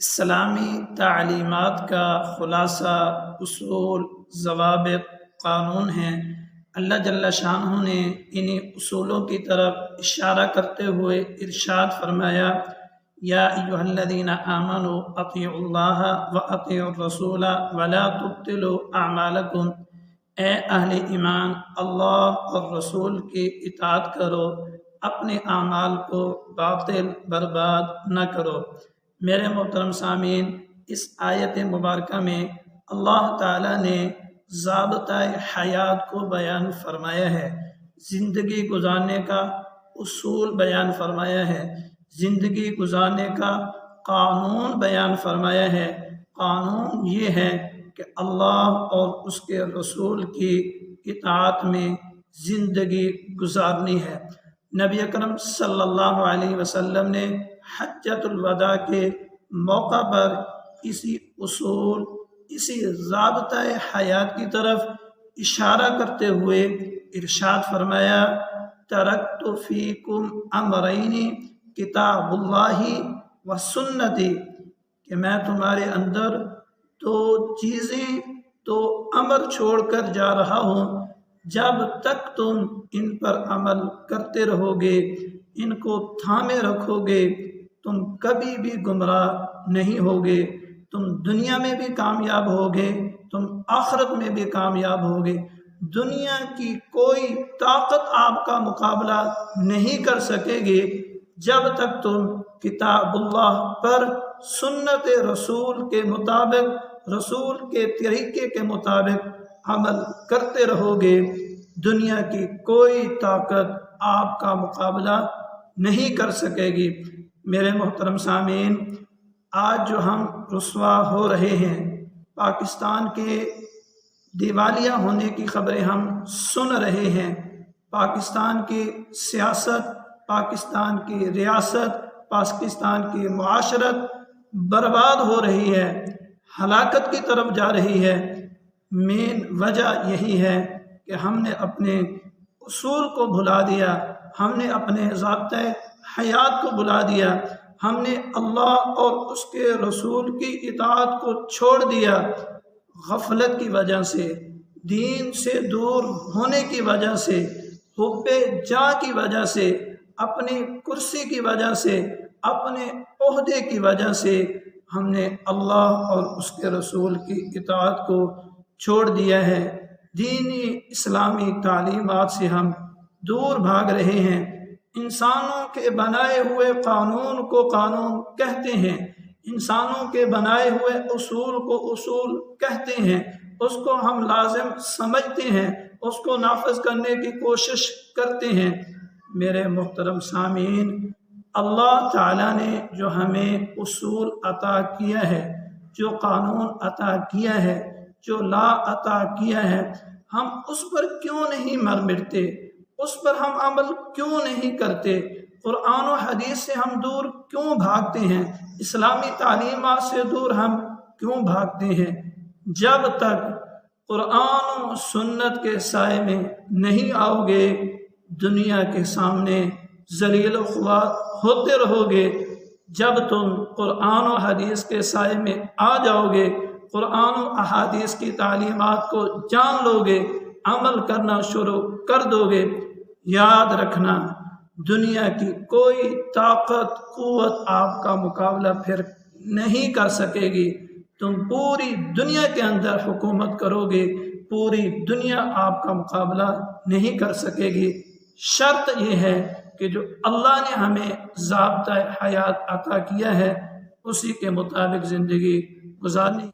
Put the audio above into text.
اسلامی تعلیمات کا خلاصہ اصول، ضوابط، قانون ہیں۔ اللہ جل شانہ نے انہی اصولوں کی طرف اشارہ کرتے ہوئے ارشاد فرمایا، یا ایھا الذین آمنوا اطیعوا اللہ واطیعوا الرسول ولا تبطلوا اعمالکم، اے اہل ایمان، اللہ اور رسول کی اطاعت کرو، اپنے اعمال کو باطل برباد نہ کرو۔ میرے محترم سامعین، اس آیت مبارکہ میں اللہ تعالیٰ نے ضابطۂ حیات کو بیان فرمایا ہے، زندگی گزارنے کا اصول بیان فرمایا ہے، زندگی گزارنے کا قانون بیان فرمایا ہے۔ قانون یہ ہے کہ اللہ اور اس کے رسول کی اطاعت میں زندگی گزارنی ہے۔ نبی اکرم صلی اللہ علیہ وسلم نے حجۃ الوداع کے موقع پر اسی اصول، اسی ضابطۂ حیات کی طرف اشارہ کرتے ہوئے ارشاد فرمایا، ترکت فیکم امرین کتاب اللہ و سنتی، کہ میں تمہارے اندر دو چیزیں، تو امر چھوڑ کر جا رہا ہوں، جب تک تم ان پر عمل کرتے رہو گے، ان کو تھامے رکھو گے، تم کبھی بھی گمراہ نہیں ہوگے، تم دنیا میں بھی کامیاب ہوگے، تم آخرت میں بھی کامیاب ہوگے۔ دنیا کی کوئی طاقت آپ کا مقابلہ نہیں کر سکے گی جب تک تم کتاب اللہ پر، سنت رسول کے مطابق، رسول کے طریقے کے مطابق عمل کرتے رہو گے۔ دنیا کی کوئی طاقت آپ کا مقابلہ نہیں کر سکے گی۔ میرے محترم سامعین، آج جو ہم رسوا ہو رہے ہیں، پاکستان کے دیوالیہ ہونے کی خبریں ہم سن رہے ہیں، پاکستان کی سیاست، پاکستان کی ریاست، پاکستان کی معاشرت برباد ہو رہی ہے، ہلاکت کی طرف جا رہی ہے۔ مین وجہ یہی ہے کہ ہم نے اپنے اصول کو بھلا دیا، ہم نے اپنے ضابطۂ حیات کو بھلا دیا، ہم نے اللہ اور اس کے رسول کی اطاعت کو چھوڑ دیا۔ غفلت کی وجہ سے، دین سے دور ہونے کی وجہ سے، حب جاہ کی وجہ سے، اپنی کرسی کی وجہ سے، اپنے عہدے کی وجہ سے ہم نے اللہ اور اس کے رسول کی اطاعت کو چھوڑ دیا ہے۔ دینی اسلامی تعلیمات سے ہم دور بھاگ رہے ہیں۔ انسانوں کے بنائے ہوئے قانون کو قانون کہتے ہیں، انسانوں کے بنائے ہوئے اصول کو اصول کہتے ہیں، اس کو ہم لازم سمجھتے ہیں، اس کو نافذ کرنے کی کوشش کرتے ہیں۔ میرے محترم سامعین، اللہ تعالیٰ نے جو ہمیں اصول عطا کیا ہے، جو قانون عطا کیا ہے، جو لا عطا کیا ہے، ہم اس پر کیوں نہیں مر مٹتے؟ اس پر ہم عمل کیوں نہیں کرتے؟ قرآن و حدیث سے ہم دور کیوں بھاگتے ہیں؟ اسلامی تعلیمات سے دور ہم کیوں بھاگتے ہیں؟ جب تک قرآن و سنت کے سائے میں نہیں آؤ گے، دنیا کے سامنے ذلیل و خوار ہوتے رہو گے۔ جب تم قرآن و حدیث کے سائے میں آ جاؤ گے، قرآن و احادیث کی تعلیمات کو جان لو گے، عمل کرنا شروع کر دو گے، یاد رکھنا، دنیا کی کوئی طاقت قوت آپ کا مقابلہ پھر نہیں کر سکے گی۔ تم پوری دنیا کے اندر حکومت کرو گے، پوری دنیا آپ کا مقابلہ نہیں کر سکے گی۔ شرط یہ ہے کہ جو اللہ نے ہمیں ضابطۂ حیات عطا کیا ہے، اسی کے مطابق زندگی گزارنی۔